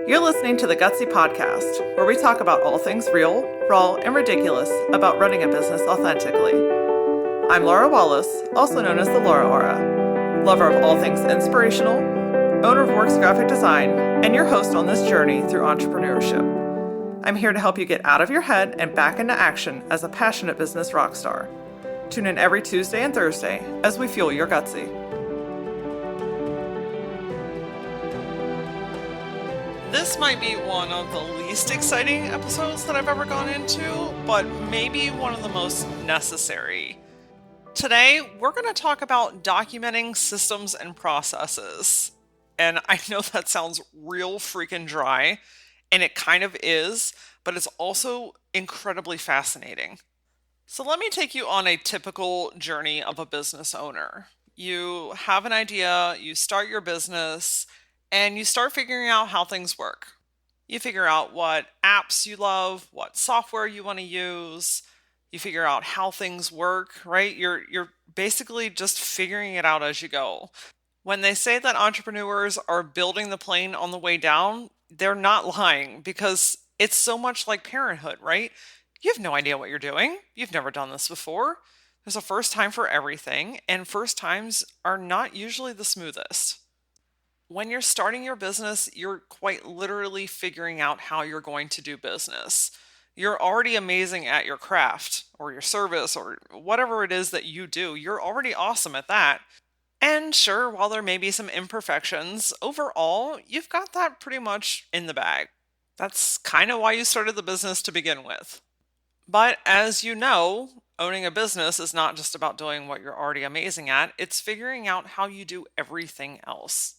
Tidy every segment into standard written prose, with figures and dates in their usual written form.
You're listening to the Gutsy Podcast, where we talk about all things real, raw, and ridiculous about running a business authentically. I'm Laura Wallace, also known as the Laura Aura, lover of all things inspirational, owner of Works Graphic Design, and your host on this journey through entrepreneurship. I'm here to help you get out of your head and back into action as a passionate business rock star. Tune in every Tuesday and Thursday as we fuel your gutsy. This might be one of the least exciting episodes that I've ever gone into, but maybe one of the most necessary. Today, we're going to talk about documenting systems and processes. And I know that sounds real freaking dry, and it kind of is, but it's also incredibly fascinating. So let me take you on a typical journey of a business owner. You have an idea, you start your business, and you start figuring out how things work. You figure out what apps you love, what software you want to use. You figure out how things work, right? You're basically just figuring it out as you go. When they say that entrepreneurs are building the plane on the way down, they're not lying, because it's so much like parenthood, right? You have no idea what you're doing. You've never done this before. There's a first time for everything, and first times are not usually the smoothest. When you're starting your business, you're quite literally figuring out how you're going to do business. You're already amazing at your craft or your service or whatever it is that you do. You're already awesome at that. And sure, while there may be some imperfections, overall, you've got that pretty much in the bag. That's kind of why you started the business to begin with. But as you know, owning a business is not just about doing what you're already amazing at, it's figuring out how you do everything else.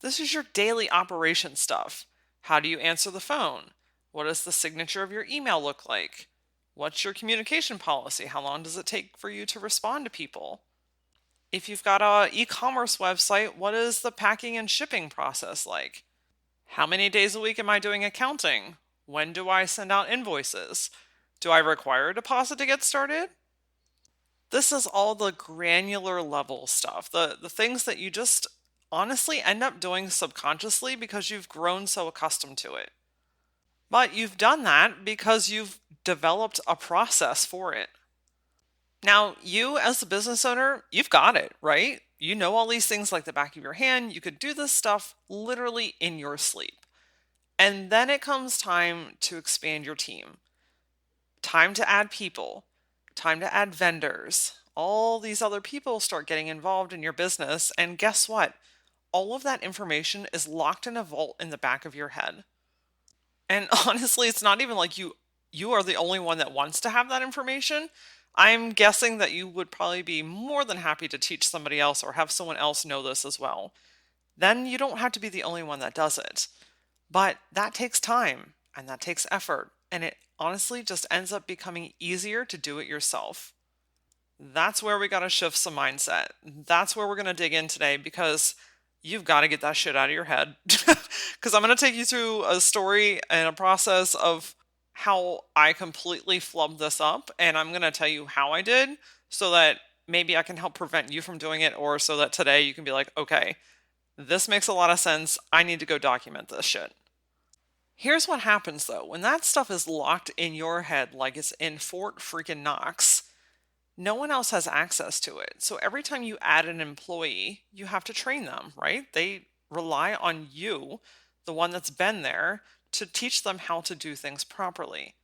This is your daily operation stuff. How do you answer the phone? What does the signature of your email look like? What's your communication policy? How long does it take for you to respond to people? If you've got an e-commerce website, what is the packing and shipping process like? How many days a week am I doing accounting? When do I send out invoices? Do I require a deposit to get started? This is all the granular level stuff, the things that you just honestly end up doing subconsciously because you've grown so accustomed to it. But you've done that because you've developed a process for it. Now, you as the business owner, you've got it, right? You know all these things like the back of your hand. You could do this stuff literally in your sleep. And then it comes time to expand your team. Time to add people. Time to add vendors. All these other people start getting involved in your business. And guess what? All of that information is locked in a vault in the back of your head. And honestly, it's not even like you are the only one that wants to have that information. I'm guessing that you would probably be more than happy to teach somebody else or have someone else know this as well. Then you don't have to be the only one that does it. But that takes time and that takes effort. And it honestly just ends up becoming easier to do it yourself. That's where we got to shift some mindset. That's where we're going to dig in today, because you've got to get that shit out of your head. Because I'm going to take you through a story and a process of how I completely flubbed this up. And I'm going to tell you how I did, so that maybe I can help prevent you from doing it, or so that today you can be like, okay, this makes a lot of sense. I need to go document this shit. Here's what happens though. When that stuff is locked in your head like it's in Fort freaking Knox, no one else has access to it. So every time you add an employee, you have to train them, right? They rely on you, the one that's been there, to teach them how to do things properly.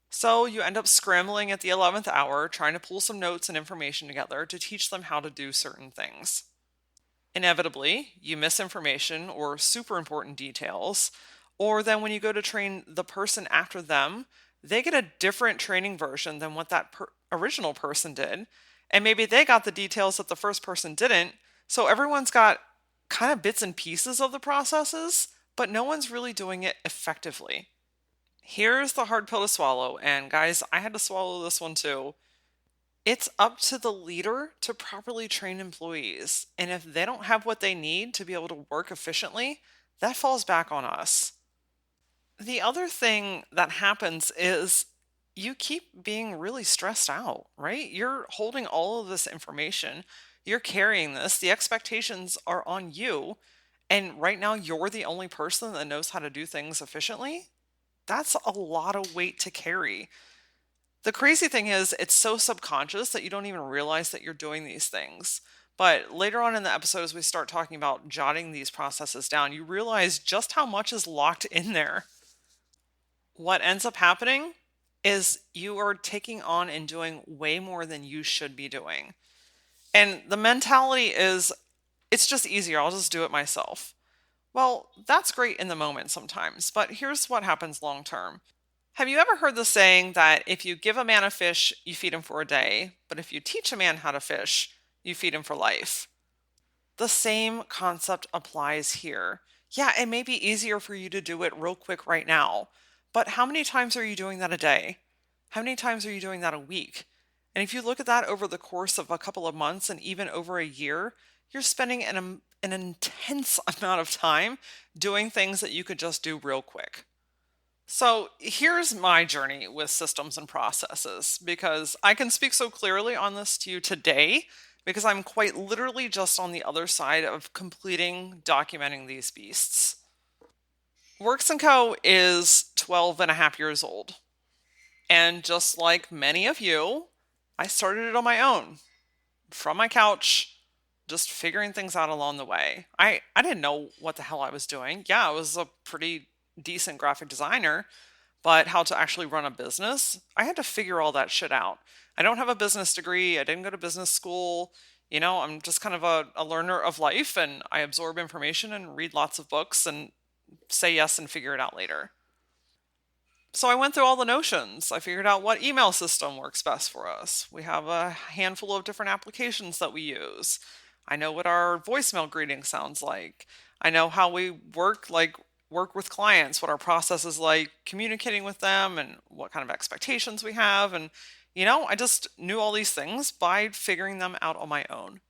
So you end up scrambling at the 11th hour, trying to pull some notes and information together to teach them how to do certain things. Inevitably, you miss information or super important details, or then when you go to train the person after them, they get a different training version than what that original person did. And maybe they got the details that the first person didn't. So everyone's got kind of bits and pieces of the processes, but no one's really doing it effectively. Here's the hard pill to swallow. And guys, I had to swallow this one too. It's up to the leader to properly train employees. And if they don't have what they need to be able to work efficiently, that falls back on us. The other thing that happens is you keep being really stressed out, right? You're holding all of this information, you're carrying this, the expectations are on you, and right now you're the only person that knows how to do things efficiently, that's a lot of weight to carry. The crazy thing is, it's so subconscious that you don't even realize that you're doing these things. But later on in the episode, as we start talking about jotting these processes down, you realize just how much is locked in there. What ends up happening is you are taking on and doing way more than you should be doing. And the mentality is, it's just easier. I'll just do it myself. Well, that's great in the moment sometimes, but here's what happens long term. Have you ever heard the saying that if you give a man a fish, you feed him for a day, but if you teach a man how to fish, you feed him for life? The same concept applies here. Yeah, it may be easier for you to do it real quick right now, but how many times are you doing that a day? How many times are you doing that a week? And if you look at that over the course of a couple of months and even over a year, you're spending an intense amount of time doing things that you could just do real quick. So here's my journey with systems and processes because I can speak so clearly on this to you today because I'm quite literally just on the other side of completing documenting these beasts. Works & Co. is 12 and a half years old. And just like many of you, I started it on my own, from my couch, just figuring things out along the way. I didn't know what the hell I was doing. Yeah, I was a pretty decent graphic designer, but how to actually run a business, I had to figure all that shit out. I don't have a business degree. I didn't go to business school. I'm just kind of a learner of life, and I absorb information and read lots of books and say yes and figure it out later. So I went through all the notions. I figured out what email system works best for us. We have a handful of different applications that we use. I know what our voicemail greeting sounds like. I know how we work with clients, what our process is like communicating with them and what kind of expectations we have. And I just knew all these things by figuring them out on my own.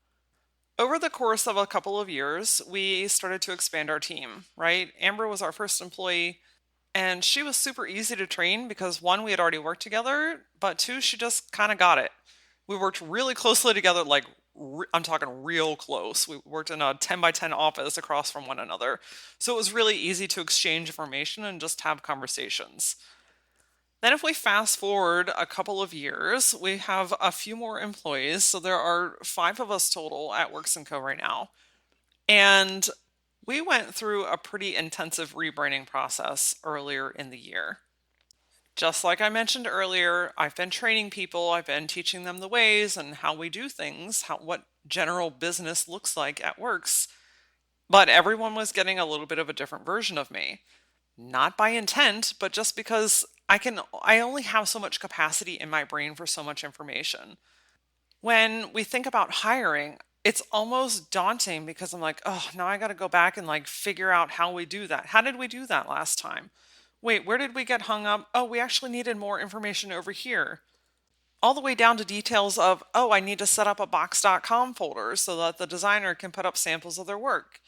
Over the course of a couple of years, we started to expand our team, right? Amber was our first employee. And she was super easy to train because one, we had already worked together, but two, she just kind of got it. We worked really closely together, like I'm talking real close. We worked in a 10 by 10 office across from one another. So it was really easy to exchange information and just have conversations. Then if we fast forward a couple of years, we have a few more employees. So there are 5 of us total at Works & Co. right now. And we went through a pretty intensive rebranding process earlier in the year. Just like I mentioned earlier, I've been training people, I've been teaching them the ways and how we do things, what general business looks like at Works. But everyone was getting a little bit of a different version of me. Not by intent, but just because I only have so much capacity in my brain for so much information. When we think about hiring, it's almost daunting because I'm like, oh, now I got to go back and figure out how we do that. How did we do that last time? Wait, where did we get hung up? Oh, we actually needed more information over here. All the way down to details of, oh, I need to set up a box.com folder so that the designer can put up samples of their work.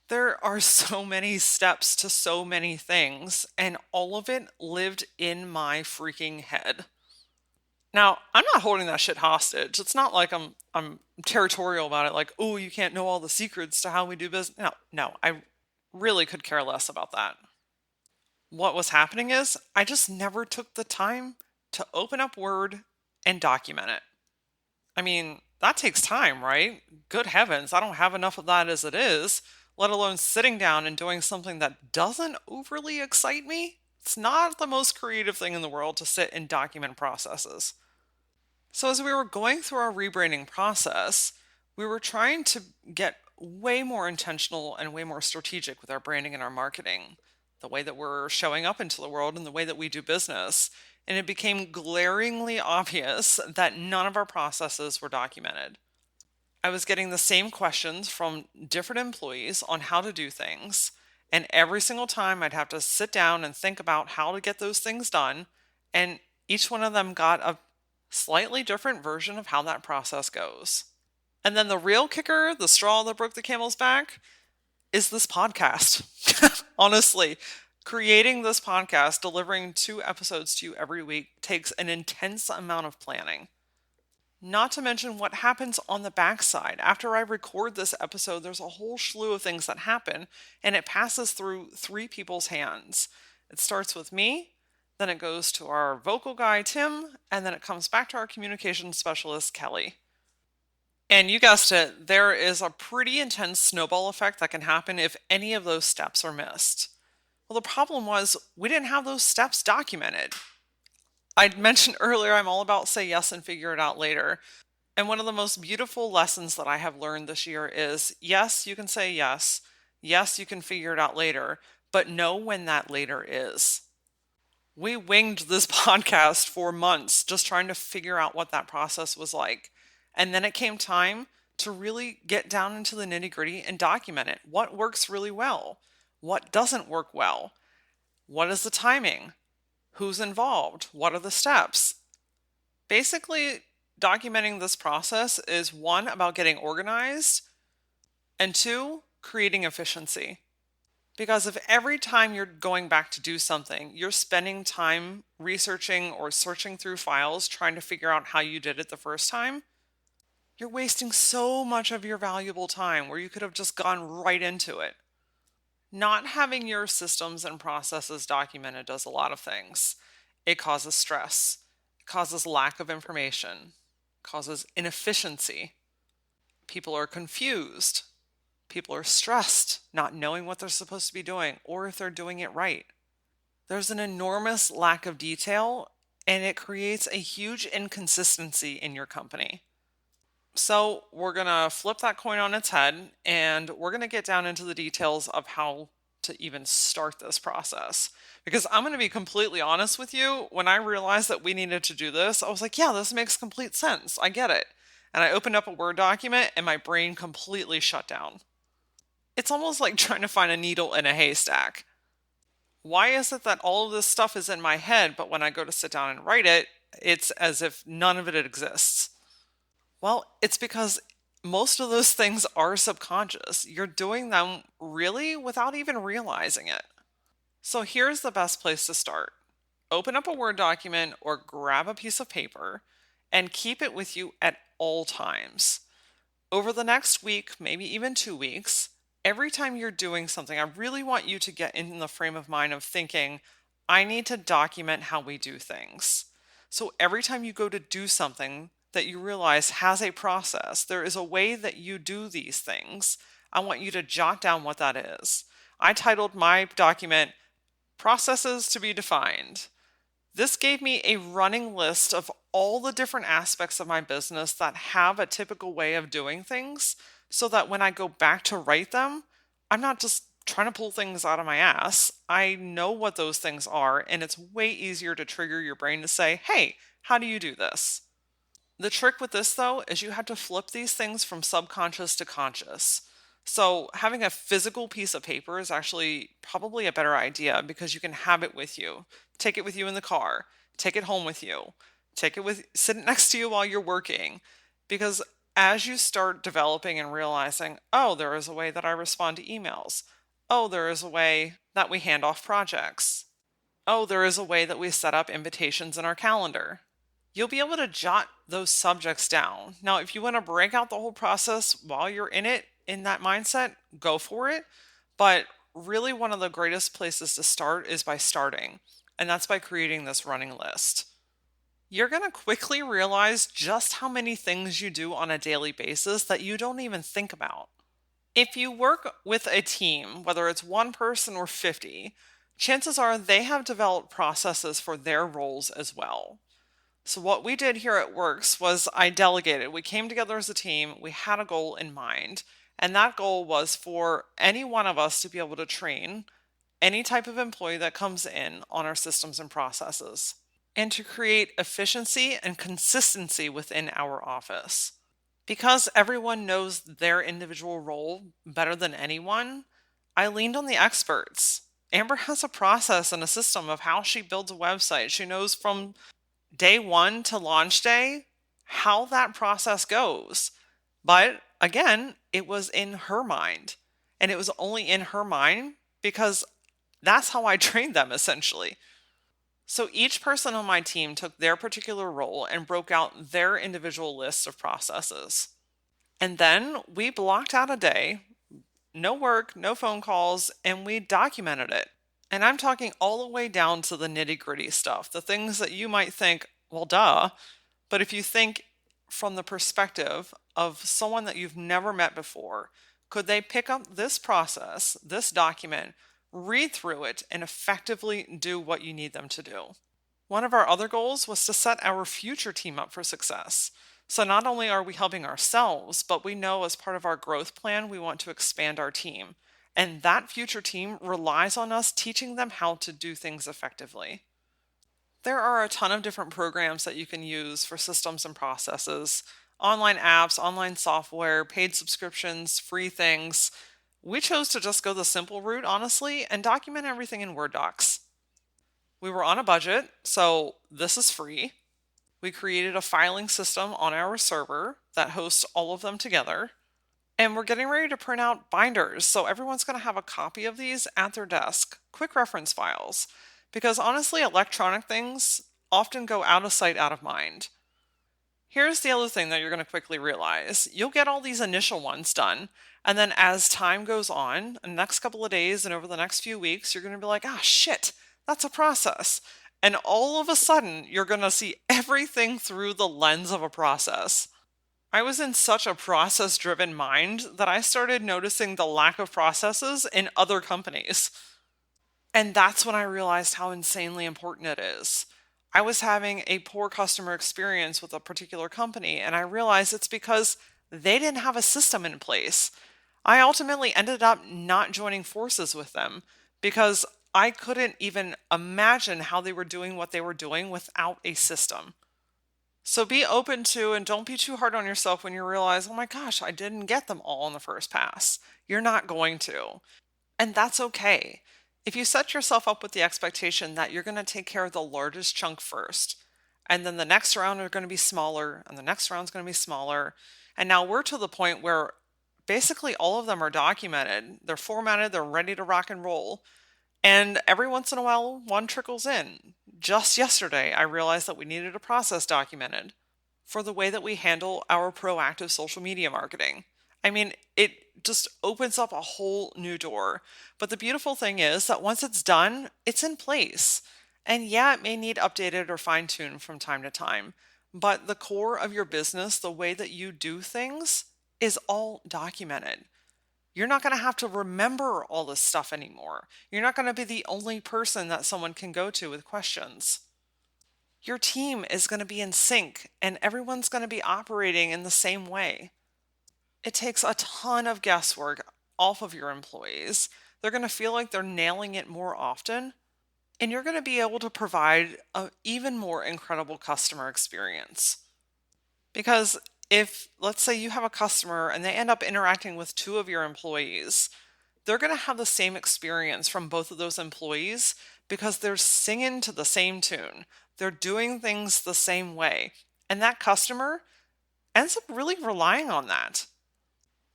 There are so many steps to so many things, and all of it lived in my freaking head. Now, I'm not holding that shit hostage. It's not like I'm territorial about it, like, oh, you can't know all the secrets to how we do business. No, I really could care less about that. What was happening is I just never took the time to open up Word and document it. I mean, that takes time, right? Good heavens, I don't have enough of that as it is, let alone sitting down and doing something that doesn't overly excite me. It's not the most creative thing in the world to sit and document processes. So as we were going through our rebranding process, we were trying to get way more intentional and way more strategic with our branding and our marketing, the way that we're showing up into the world and the way that we do business. And it became glaringly obvious that none of our processes were documented. I was getting the same questions from different employees on how to do things. And every single time I'd have to sit down and think about how to get those things done. And each one of them got a slightly different version of how that process goes. And then the real kicker, the straw that broke the camel's back, is this podcast. Honestly, creating this podcast, delivering 2 episodes to you every week takes an intense amount of planning. Not to mention what happens on the backside. After I record this episode, there's a whole slew of things that happen, and it passes through three people's hands. It starts with me, then it goes to our vocal guy, Tim, and then it comes back to our communications specialist, Kelly. And you guessed it, there is a pretty intense snowball effect that can happen if any of those steps are missed. Well, the problem was we didn't have those steps documented. I mentioned earlier I'm all about say yes and figure it out later. And one of the most beautiful lessons that I have learned this year is yes, you can say yes. Yes, you can figure it out later, but know when that later is. We winged this podcast for months just trying to figure out what that process was like. And then it came time to really get down into the nitty gritty and document it. What works really well? What doesn't work well? What is the timing? Who's involved? What are the steps? Basically, documenting this process is one, about getting organized, and two, creating efficiency. Because if every time you're going back to do something, you're spending time researching or searching through files trying to figure out how you did it the first time, you're wasting so much of your valuable time where you could have just gone right into it. Not having your systems and processes documented does a lot of things. It causes stress, it causes lack of information, causes inefficiency. People are confused. People are stressed, not knowing what they're supposed to be doing or if they're doing it right. There's an enormous lack of detail, and it creates a huge inconsistency in your company. So we're going to flip that coin on its head, and we're going to get down into the details of how to even start this process. Because I'm going to be completely honest with you, when I realized that we needed to do this, I was like, yeah, this makes complete sense. I get it. And I opened up a Word document and my brain completely shut down. It's almost like trying to find a needle in a haystack. Why is it that all of this stuff is in my head, but when I go to sit down and write it, it's as if none of it exists? Well, it's because most of those things are subconscious. You're doing them really without even realizing it. So here's the best place to start. Open up a Word document or grab a piece of paper and keep it with you at all times. Over the next week, maybe even 2 weeks, every time you're doing something, I really want you to get in the frame of mind of thinking, I need to document how we do things. So every time you go to do something that you realize has a process, there is a way that you do these things, I want you to jot down what that is. I titled my document, Processes to be Defined. This gave me a running list of all the different aspects of my business that have a typical way of doing things, so that when I go back to write them, I'm not just trying to pull things out of my ass. I know what those things are, and it's way easier to trigger your brain to say, hey, how do you do this? The trick with this, though, is you have to flip these things from subconscious to conscious. So having a physical piece of paper is actually probably a better idea because you can have it with you. Take it with you in the car. Take it home with you. Sit it next to you while you're working. Because as you start developing and realizing, oh, there is a way that I respond to emails. Oh, there is a way that we hand off projects. Oh, there is a way that we set up invitations in our calendar. You'll be able to jot those subjects down. Now, if you want to break out the whole process while you're in it, in that mindset, go for it. But really, one of the greatest places to start is by starting, and that's by creating this running list. You're going to quickly realize just how many things you do on a daily basis that you don't even think about. If you work with a team, whether it's one person or 50, chances are they have developed processes for their roles as well. So what we did here at Works was I delegated. We came together as a team. We had a goal in mind. And that goal was for any one of us to be able to train any type of employee that comes in on our systems and processes, and to create efficiency and consistency within our office. Because everyone knows their individual role better than anyone, I leaned on the experts. Amber has a process and a system of how she builds a website. She knows from day one to launch day how that process goes. But again, it was in her mind. And it was only in her mind because that's how I trained them essentially. So each person on my team took their particular role and broke out their individual lists of processes. And then we blocked out a day, no work, no phone calls, and we documented it. And I'm talking all the way down to the nitty gritty stuff, the things that you might think, well, duh. But if you think from the perspective of someone that you've never met before, could they pick up this process, this document, read through it, and effectively do what you need them to do? One of our other goals was to set our future team up for success. So not only are we helping ourselves, but we know as part of our growth plan, we want to expand our team. And that future team relies on us teaching them how to do things effectively. There are a ton of different programs that you can use for systems and processes: online apps, online software, paid subscriptions, free things. We chose to just go the simple route, honestly, and document everything in Word docs. We were on a budget, so this is free. We created a filing system on our server that hosts all of them together. And we're getting ready to print out binders, so everyone's going to have a copy of these at their desk, quick reference files. Because honestly, electronic things often go out of sight, out of mind. Here's the other thing that you're going to quickly realize. You'll get all these initial ones done, and then as time goes on, the next couple of days and over the next few weeks, you're going to be like, ah, shit, that's a process. And all of a sudden, you're going to see everything through the lens of a process. I was in such a process-driven mind that I started noticing the lack of processes in other companies. And that's when I realized how insanely important it is. I was having a poor customer experience with a particular company, and I realized it's because they didn't have a system in place. I ultimately ended up not joining forces with them because I couldn't even imagine how they were doing what they were doing without a system. So be open to, and don't be too hard on yourself when you realize, oh my gosh, I didn't get them all on the first pass. You're not going to. And that's okay. If you set yourself up with the expectation that you're going to take care of the largest chunk first, and then the next round are going to be smaller, and the next round's going to be smaller, and now we're to the point where basically all of them are documented, they're formatted, they're ready to rock and roll, and every once in a while one trickles in. Just yesterday, I realized that we needed a process documented for the way that we handle our proactive social media marketing. I mean, it just opens up a whole new door. But the beautiful thing is that once it's done, it's in place. And yeah, it may need updated or fine-tuned from time to time, but the core of your business, the way that you do things, is all documented. You're not going to have to remember all this stuff anymore. You're not going to be the only person that someone can go to with questions. Your team is going to be in sync and everyone's going to be operating in the same way. It takes a ton of guesswork off of your employees. They're going to feel like they're nailing it more often, and you're going to be able to provide an even more incredible customer experience. Because if, let's say, you have a customer and they end up interacting with two of your employees, they're going to have the same experience from both of those employees because they're singing to the same tune. They're doing things the same way. And that customer ends up really relying on that.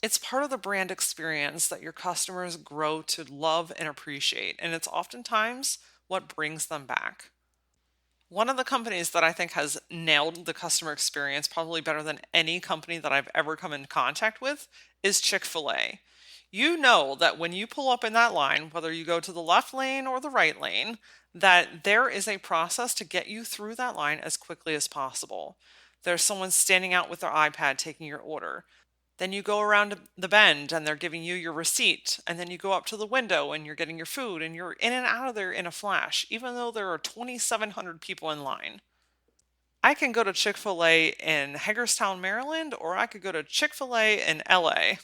It's part of the brand experience that your customers grow to love and appreciate, and it's oftentimes what brings them back. One of the companies that I think has nailed the customer experience probably better than any company that I've ever come in contact with is Chick-fil-A. You know that when you pull up in that line, whether you go to the left lane or the right lane, that there is a process to get you through that line as quickly as possible. There's someone standing out with their iPad taking your order. Then you go around the bend and they're giving you your receipt. And then you go up to the window and you're getting your food and you're in and out of there in a flash, even though there are 2,700 people in line. I can go to Chick-fil-A in Hagerstown, Maryland, or I could go to Chick-fil-A in LA.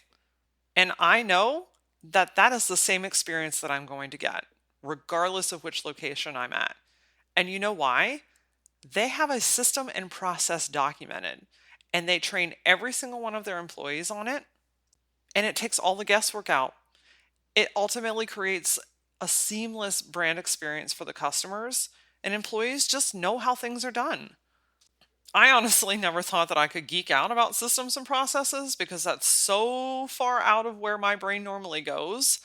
And I know that that is the same experience that I'm going to get, regardless of which location I'm at. And you know why? They have a system and process documented, and they train every single one of their employees on it, and it takes all the guesswork out. It ultimately creates a seamless brand experience for the customers, and employees just know how things are done. I honestly never thought that I could geek out about systems and processes because that's so far out of where my brain normally goes.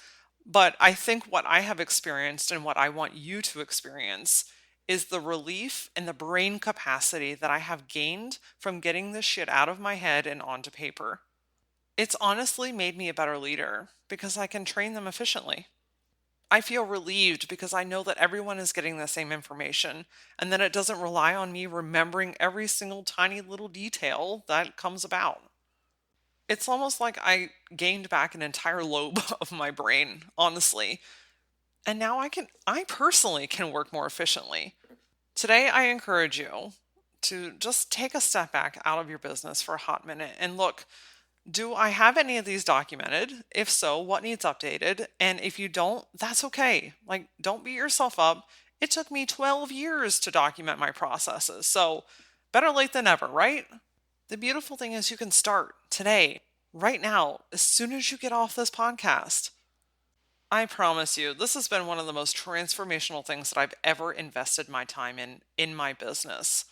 But I think what I have experienced and what I want you to experience is the relief and the brain capacity that I have gained from getting this shit out of my head and onto paper. It's honestly made me a better leader because I can train them efficiently. I feel relieved because I know that everyone is getting the same information and that it doesn't rely on me remembering every single tiny little detail that comes about. It's almost like I gained back an entire lobe of my brain, honestly. And now I personally can work more efficiently. Today, I encourage you to just take a step back out of your business for a hot minute and look, do I have any of these documented? If so, what needs updated? And if you don't, that's okay. Like, don't beat yourself up. It took me 12 years to document my processes. So, better late than never, right? The beautiful thing is you can start today, right now, as soon as you get off this podcast. I promise you, this has been one of the most transformational things that I've ever invested my time in my business.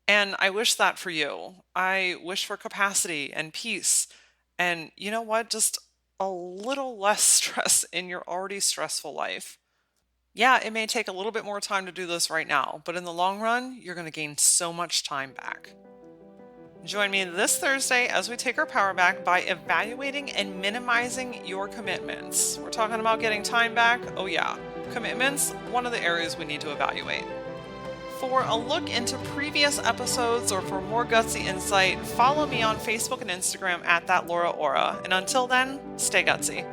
And I wish that for you. I wish for capacity and peace. And you know what? Just a little less stress in your already stressful life. Yeah, it may take a little bit more time to do this right now, but in the long run, you're going to gain so much time back. Join me this Thursday as we take our power back by evaluating and minimizing your commitments. We're talking about getting time back. Oh, yeah. Commitments, one of the areas we need to evaluate. For a look into previous episodes or for more gutsy insight, follow me on Facebook and Instagram at @ThatLauraAura. And until then, stay gutsy.